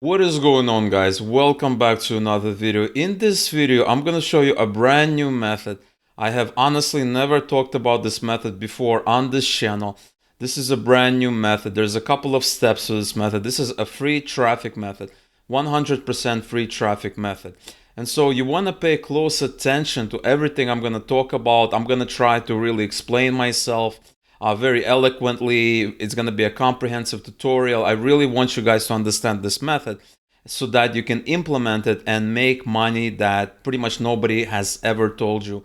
What is going on, guys? Welcome back to another video. In this video, I'm going to show you a brand new method. I have honestly never talked about this method before on this channel. This is a brand new method. There's a couple of steps to this method. This is a free traffic method, 100% free traffic method. And so you want to pay close attention to everything I'm going to talk about. I'm going to try to really explain myself very eloquently. It's going to be a comprehensive tutorial. I really want you guys to understand this method so that you can implement it and make money that pretty much nobody has ever told you.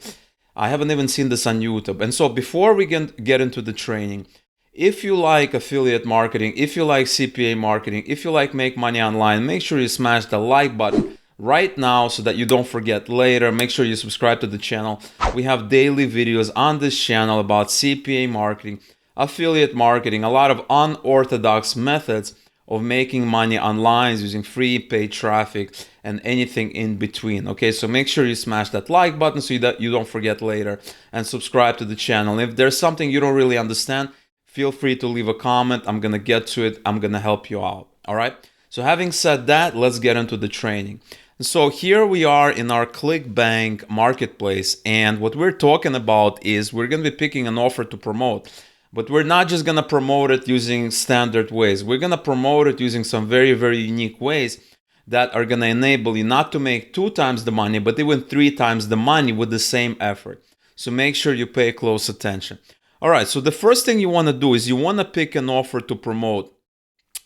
I haven't even seen this on YouTube. And so before we can get into the training, if you like affiliate marketing, if you like CPA marketing, if you like make money online, make sure you smash the like button right now so that you don't forget later. Make sure you subscribe to the channel. We have daily videos on this channel about CPA marketing, affiliate marketing, a lot of unorthodox methods of making money online using free paid traffic and anything in between. Okay, so make sure you smash that like button so that you don't forget later, and subscribe to the channel. If there's something you don't really understand, feel free to leave a comment. I'm gonna get to it. I'm gonna help you out. All right, so having said that, let's get into the training. So here we are in our Clickbank marketplace, and what we're talking about is we're going to be picking an offer to promote, but we're not just going to promote it using standard ways. We're going to promote it using some very unique ways that are going to enable you not to make 2 times the money, but even 3 times the money with the same effort. So make sure you pay close attention. All right, so the first thing you want to do is you want to pick an offer to promote.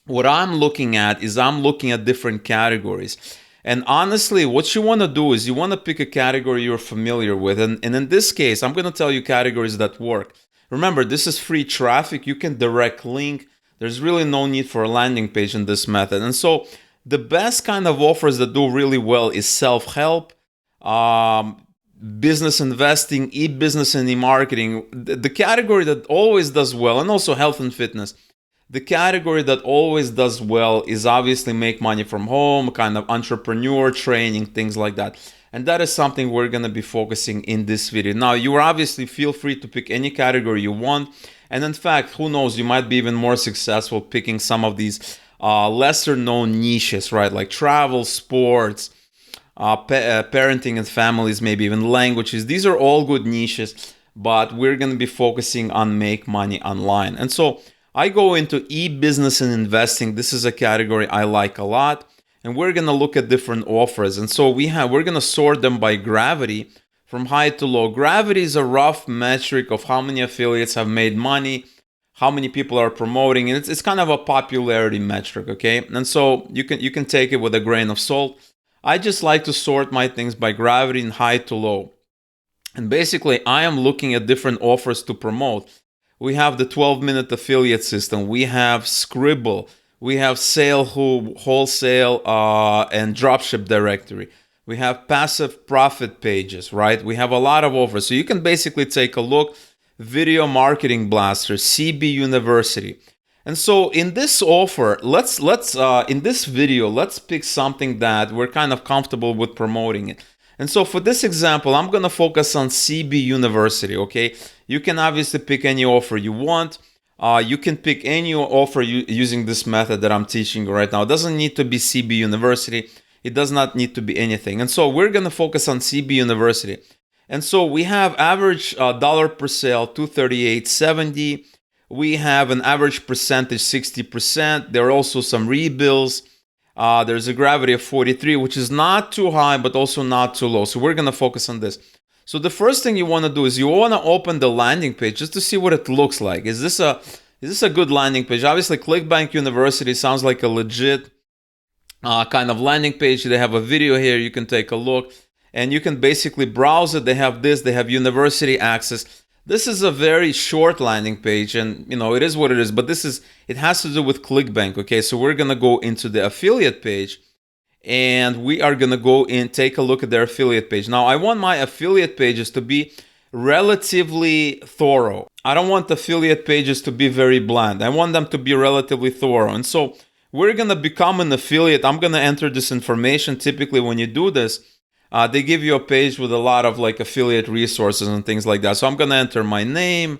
What I'm looking at is I'm looking at different categories. And honestly, what you want to do is you want to pick a category you're familiar with. And in this case, I'm going to tell you categories that work. Remember, this is free traffic. You can direct link. There's really no need for a landing page in this method. And so the best kind of offers that do really well is self-help, business investing, e-business and e-marketing. The category that always does well, and also health and fitness. The category that always does well is obviously make money from home, kind of entrepreneur training, things like that. And that is something we're going to be focusing in this video. Now, you obviously feel free to pick any category you want. And in fact, who knows, you might be even more successful picking some of these lesser known niches, right? Like travel, sports, parenting and families, maybe even languages. These are all good niches, but we're going to be focusing on make money online. And so I go into e-business and investing. This is a category I like a lot. And we're going to look at different offers. And so we're going to sort them by gravity from high to low. Gravity is a rough metric of how many affiliates have made money, how many people are promoting. And it's kind of a popularity metric, okay? And so you can take it with a grain of salt. I just like to sort my things by gravity and high to low. And basically, I am looking at different offers to promote. We have the 12-minute affiliate system. We have Scribble. We have sale, wholesale, and dropship directory. We have passive profit pages, right? We have a lot of offers. So you can basically take a look. Video Marketing Blaster, CB University. And so in this offer, in this video, let's pick something that we're kind of comfortable with promoting it. And so for this example, I'm going to focus on CB University, okay? You can obviously pick any offer you want. You can pick any offer using this method that I'm teaching you right now. It doesn't need to be CB University. It does not need to be anything. And so we're going to focus on CB University. And so we have average dollar per sale, 238.70. We have an average percentage, 60%. There are also some rebills. There's a gravity of 43, which is not too high, but also not too low. So we're going to focus on this. So the first thing you want to do is you want to open the landing page just to see what it looks like. Is this a good landing page? Obviously, Clickbank University sounds like a legit kind of landing page. They have a video here. You can take a look, and you can basically browse it. They have this. They have university access. This is a very short landing page, and it is what it is, but it has to do with Clickbank, okay? So we're going to go into the affiliate page, and we are going to go in, take a look at their affiliate page. Now, I want my affiliate pages to be relatively thorough. I don't want affiliate pages to be very bland. I want them to be relatively thorough. And so we're going to become an affiliate. I'm going to enter this information. Typically, when you do this, they give you a page with a lot of like affiliate resources and things like that. So I'm going to enter my name,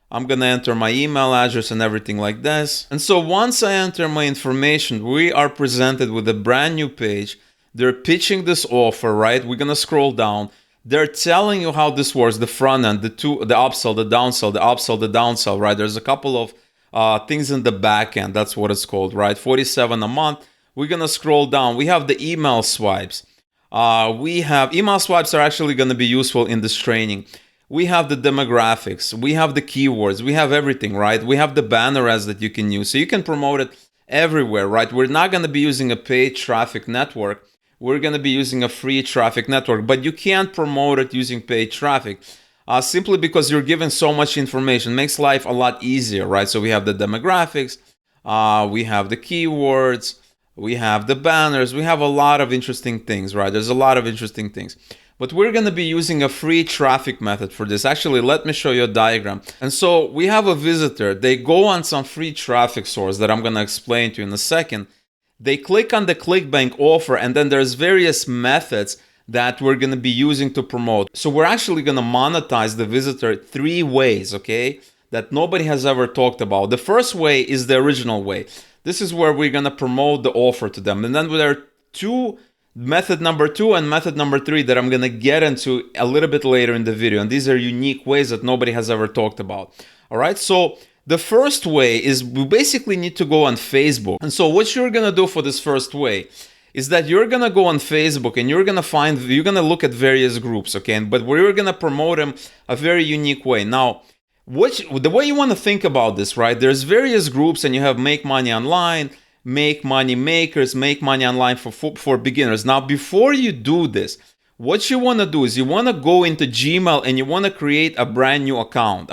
I'm gonna enter my email address and everything like this. And so once I enter my information, we are presented with a brand new page. They're pitching this offer, right? We're gonna scroll down. They're telling you how this works, the front end, the upsell, the downsell, the upsell, the downsell, right? There's a couple of things in the back end. That's what it's called, right? 47 a month. We're gonna scroll down. We have the email swipes. We have email swipes are actually gonna be useful in this training. We have the demographics, we have the keywords, we have everything, right? We have the banner ads that you can use. So you can promote it everywhere, right? We're not going to be using a paid traffic network. We're going to be using a free traffic network, but you can't promote it using paid traffic simply because you're given so much information. It makes life a lot easier, right? So we have the demographics, we have the keywords, we have the banners, we have a lot of interesting things, right? There's a lot of interesting things. But we're going to be using a free traffic method for this. Actually, let me show you a diagram. And so we have a visitor. They go on some free traffic source that I'm going to explain to you in a second. They click on the Clickbank offer, and then there's various methods that we're going to be using to promote. So we're actually going to monetize the visitor 3 ways, okay, that nobody has ever talked about. The first way is the original way. This is where we're going to promote the offer to them. And then there are method number 2 and method number 3 that I'm going to get into a little bit later in the video. And these are unique ways that nobody has ever talked about. All right. So the first way is we basically need to go on Facebook. And so what you're going to do for this first way is that you're going to go on Facebook and you're going to look at various groups. Okay. But we're going to promote them a very unique way. Now, the way you want to think about this, right? There's various groups and you have Make Money Online, Make Money Makers, Make Money Online for beginners. Now, before you do this, what you want to do is you want to go into Gmail and you want to create a brand new account.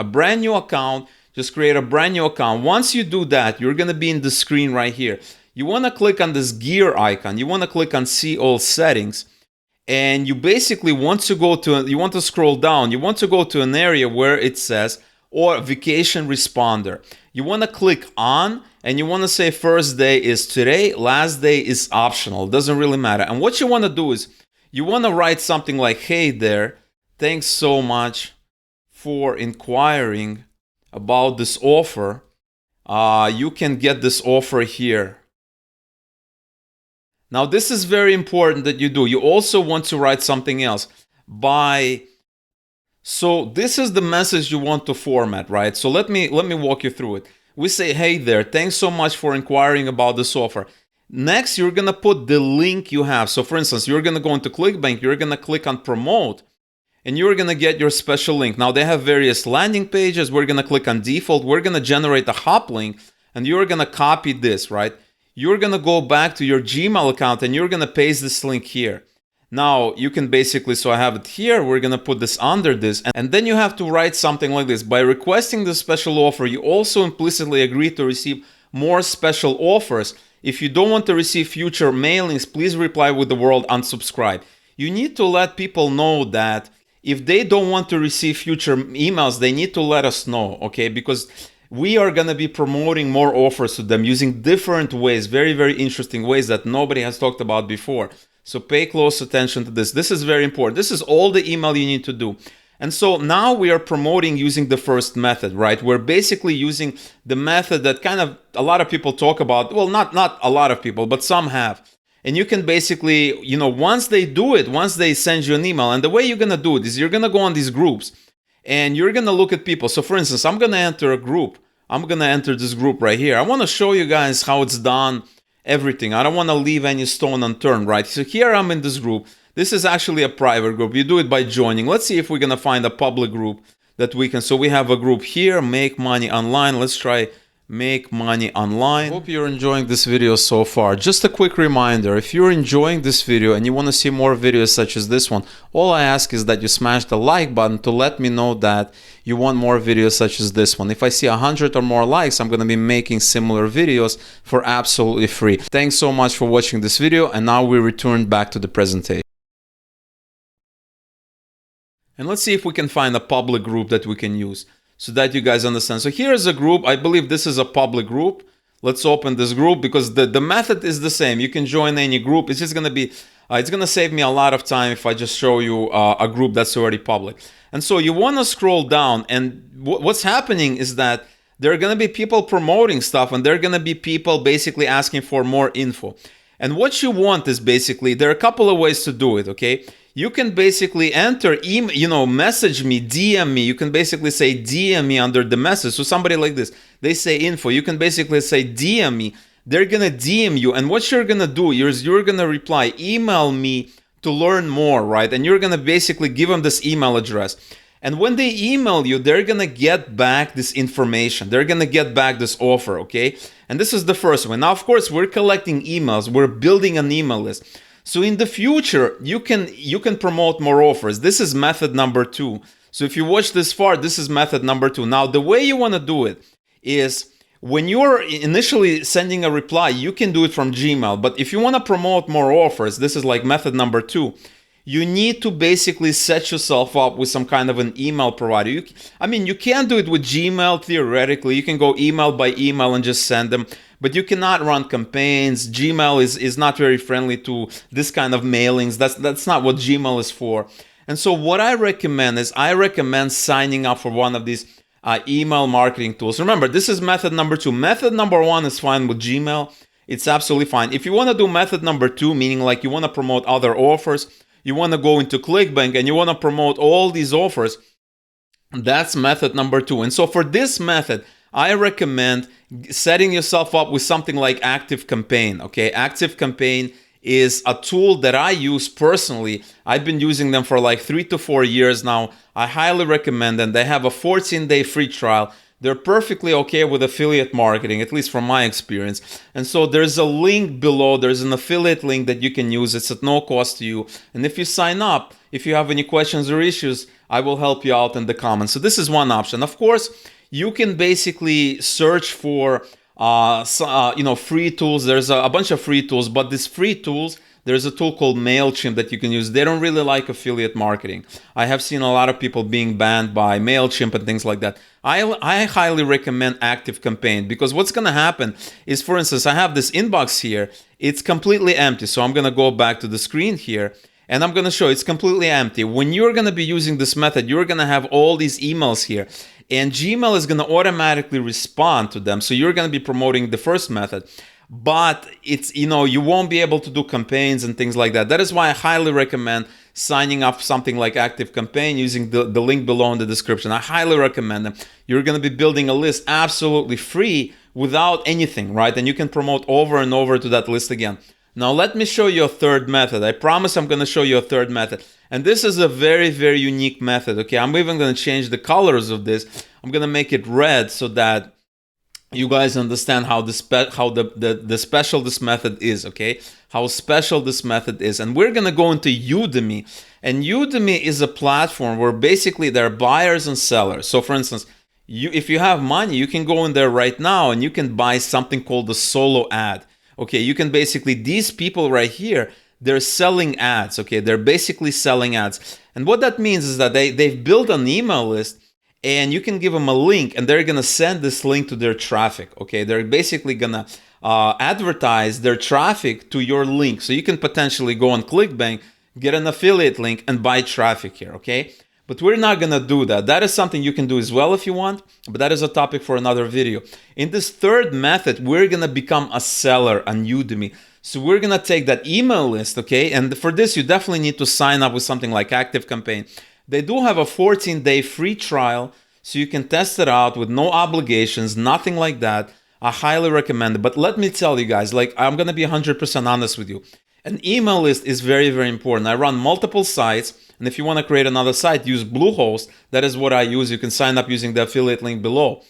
Just create a brand new account. Once you do that, you're going to be in the screen right here. You want to click on this gear icon. You want to click on See All Settings. And you basically want to scroll down. You want to go to an area where it says, or vacation responder. You want to click on and you want to say first day is today, last day is optional. It doesn't really matter. And what you want to do is you want to write something like, hey there, thanks so much for inquiring about this offer. You can get this offer here. Now, this is very important that you do. You also want to write something else. So this is the message you want to format, right? So let me walk you through it. We say, hey there, thanks so much for inquiring about this offer. Next, you're going to put the link you have. So for instance, you're going to go into ClickBank, you're going to click on promote, and you're going to get your special link. Now they have various landing pages. We're going to click on default. We're going to generate a hop link, and you're going to copy this, right? You're going to go back to your Gmail account, and you're going to paste this link here. Now, you can basically, so I have it here, we're going to put this under this, and then you have to write something like this. By requesting the special offer, you also implicitly agree to receive more special offers. If you don't want to receive future mailings, please reply with the word unsubscribe. You need to let people know that if they don't want to receive future emails, they need to let us know, okay? Because we are going to be promoting more offers to them using different ways, very, very interesting ways that nobody has talked about before. So pay close attention to this. This is very important. This is all the email you need to do. And so now we are promoting using the first method, right? We're basically using the method that kind of a lot of people talk about. Well, not a lot of people, but some have. And you can basically, once they do it, once they send you an email, and the way you're going to do it is you're going to go on these groups and you're going to look at people. So for instance, I'm going to enter a group. I'm going to enter this group right here. I want to show you guys how it's done. Everything. I don't want to leave any stone unturned, right? So here I'm in this group. This is actually a private group. You do it by joining. Let's see if we're going to find a public group that we can. So we have a group here, Make Money Online. Let's try Make Money Online. Hope you're enjoying this video so far. Just a quick reminder, if you're enjoying this video and you want to see more videos such as this one, all I ask is that you smash the like button to let me know that you want more videos such as this one. If I see 100 or more likes, I'm going to be making similar videos for absolutely free. Thanks so much for watching this video, and now we return back to the presentation. And let's see if we can find a public group that we can use so that you guys understand. So here's a group. I believe this is a public group. Let's open this group because the method is the same. You can join any group. It's just going to be It's going to save me a lot of time if I just show you a group that's already public. And so you want to scroll down, and what's happening is that there are going to be people promoting stuff, and there are going to be people basically asking for more info. And what you want is basically, there are a couple of ways to do it, okay? You can basically enter, message me, DM me. You can basically say DM me under the message. So somebody like this, they say info. You can basically say DM me. They're going to DM you. And what you're going to do is you're going to reply, email me to learn more, right? And you're going to basically give them this email address. And when they email you, they're going to get back this information. They're going to get back this offer, okay? And this is the first one. Now, of course, we're collecting emails. We're building an email list. So in the future, you can promote more offers. This is method number 2. So if you watch this far, this is method number 2. Now, the way you want to do it is when you're initially sending a reply, you can do it from Gmail. But if you want to promote more offers, this is like method number 2. You need to basically set yourself up with some kind of an email provider. You can do it with Gmail theoretically. You can go email by email and just send them. But you cannot run campaigns. Gmail is not very friendly to this kind of mailings. That's not what Gmail is for. And so what I recommend is signing up for one of these email marketing tools. Remember, this is method number 2. Method number 1 is fine with Gmail. It's absolutely fine. If you want to do method number 2, meaning like you want to promote other offers, you want to go into Clickbank and you want to promote all these offers, that's method number 2. And so for this method, I recommend setting yourself up with something like ActiveCampaign, okay? ActiveCampaign is a tool that I use personally. I've been using them for like 3 to 4 years now. I highly recommend them. They have a 14-day free trial. They're perfectly okay with affiliate marketing, at least from my experience. And so there's a link below. There's an affiliate link that you can use. It's at no cost to you. And if you sign up, if you have any questions or issues, I will help you out in the comments. So this is one option. Of course, you can basically search for free tools. There's a bunch of free tools, but these free tools, there's a tool called MailChimp that you can use. They don't really like affiliate marketing. I have seen a lot of people being banned by MailChimp and things like that. I highly recommend ActiveCampaign because what's going to happen is, for instance, I have this inbox here. It's completely empty. So I'm going to go back to the screen here and I'm going to show it's completely empty. When you're going to be using this method, you're going to have all these emails here. And Gmail is going to automatically respond to them. So you're going to be promoting the first method. But it's, you won't be able to do campaigns and things like that. That is why I highly recommend signing up something like ActiveCampaign using the link below in the description. I highly recommend them. You're going to be building a list absolutely free without anything, right? And you can promote over and over to that list again. Now, let me show you a third method. I promise I'm going to show you a third method. And this is a very, very unique method, okay? I'm even going to change the colors of this. I'm going to make it red so that you guys understand how special this method is, okay? How special this method is. And we're going to go into Udemy. And Udemy is a platform where basically there are buyers and sellers. So for instance, if you have money, you can go in there right now and you can buy something called the solo ad. Okay, you can basically, these people right here, they're selling ads, okay? They're basically selling ads. And what that means is that they've built an email list and you can give them a link and they're going to send this link to their traffic, okay? They're basically going to advertise their traffic to your link. So you can potentially go on Clickbank, get an affiliate link and buy traffic here, okay? But we're not going to do that. That is something you can do as well if you want, but that is a topic for another video. In this third method, we're going to become a seller on Udemy. So we're going to take that email list, okay? And for this, you definitely need to sign up with something like ActiveCampaign. They do have a 14-day free trial, so you can test it out with no obligations, nothing like that. I highly recommend it. But let me tell you guys, like, I'm going to be 100% honest with you. An email list is very, very important. I run multiple sites. And if you want to create another site, use Bluehost. That is what I use. You can sign up using the affiliate link below.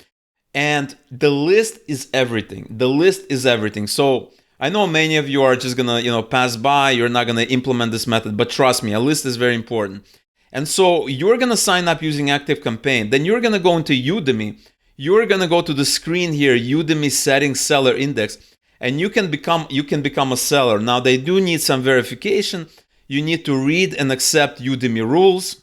And the list is everything. The list is everything. So I know many of you are just going to, pass by. You're not going to implement this method. But trust me, a list is very important. And so you're going to sign up using ActiveCampaign. Then you're going to go into Udemy. You're going to go to the screen here, Udemy Settings Seller Index. And you can become a seller. Now, they do need some verification. You need to read and accept Udemy rules.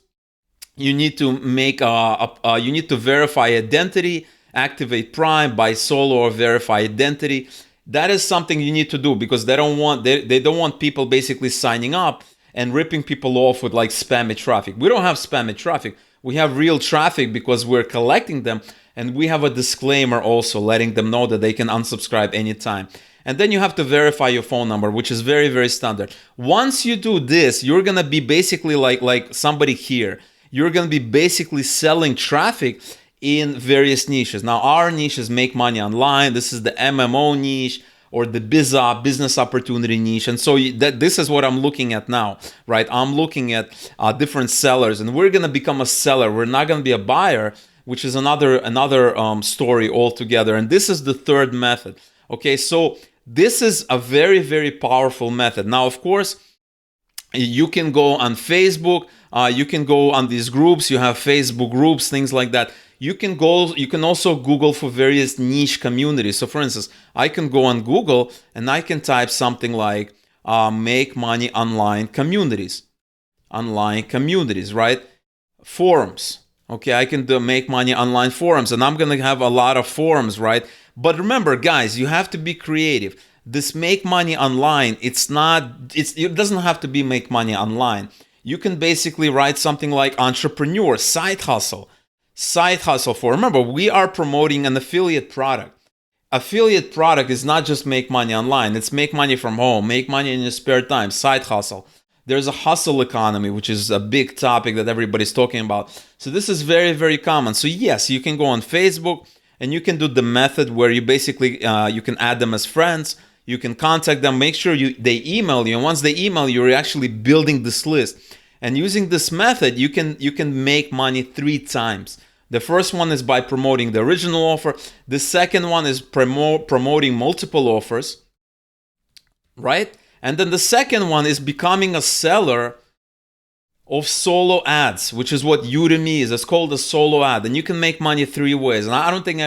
You need to verify identity, activate Prime, buy solo or verify identity. that is something you need to do, because they don't want people basically signing up and ripping people off with like spammy traffic. We don't have spammy traffic. We have real traffic because we're collecting them, and we have a disclaimer also letting them know that they can unsubscribe anytime. And then you have to verify your phone number, which is very, very standard. Once you do this, you're gonna be basically like somebody here. You're gonna be basically selling traffic in various niches. Now, our niche is make money online. This is the MMO niche, or the BizOp, business opportunity niche. And so this is what I'm looking at now, right? I'm looking at different sellers, and we're gonna become a seller. We're not gonna be a buyer, which is another story altogether. And this is the third method. Okay, so this is a very, very powerful method. Now, of course, you can go on Facebook, you can go on these groups, you have Facebook groups, things like that. You can also Google for various niche communities. So for instance, I can go on Google and I can type something like make money online communities. Online communities, right? Forums. Okay, I can do make money online forums, and I'm gonna have a lot of forums, right? But remember, guys, you have to be creative. This make money online, it doesn't have to be make money online. You can basically write something like entrepreneur, side hustle for. Remember, we are promoting an affiliate product. Affiliate product is not just make money online. It's make money from home, make money in your spare time, side hustle. There's a hustle economy, which is a big topic that everybody's talking about. So this is very, very common. So yes, you can go on Facebook and you can do the method where you basically, you can add them as friends. You can contact them, make sure they email you. And once they email you, you're actually building this list. And using this method, you can make money 3 times. The first one is by promoting the original offer. The second one is promoting multiple offers, right? And then the second one is becoming a seller of solo ads, which is what Udemy is. It's called a solo ad. And you can make money 3 ways. And I don't think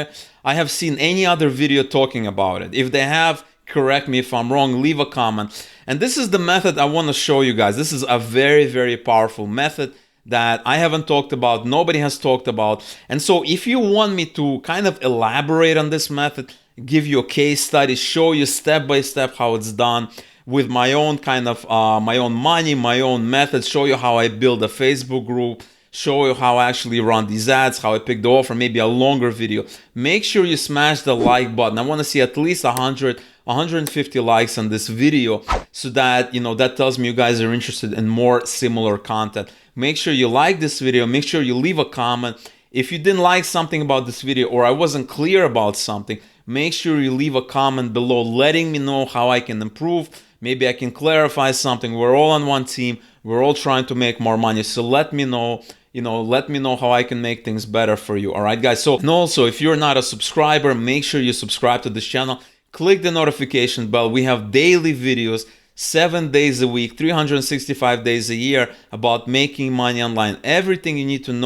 I have seen any other video talking about it. If they have, correct me if I'm wrong, leave a comment. And this is the method I want to show you guys. This is a very, very powerful method that I haven't talked about, nobody has talked about. And so if you want me to kind of elaborate on this method, give you a case study, show you step by step how it's done with my own kind of my own money, my own methods, show you how I build a Facebook group, show you how I actually run these ads, how I pick the offer, maybe a longer video, make sure you smash the like button. I want to see at least 150 likes on this video, so that, you know, that tells me you guys are interested in more similar content. Make sure you like this video, make sure you leave a comment. If you didn't like something about this video, or I wasn't clear about something, make sure you leave a comment below letting me know how I can improve. Maybe I can clarify something. We're all on one team. We're all trying to make more money. So let me know, let me know how I can make things better for you. All right, guys. So, and also, if you're not a subscriber, make sure you subscribe to this channel. Click the notification bell. We have daily videos, 7 days a week, 365 days a year, about making money online. Everything you need to know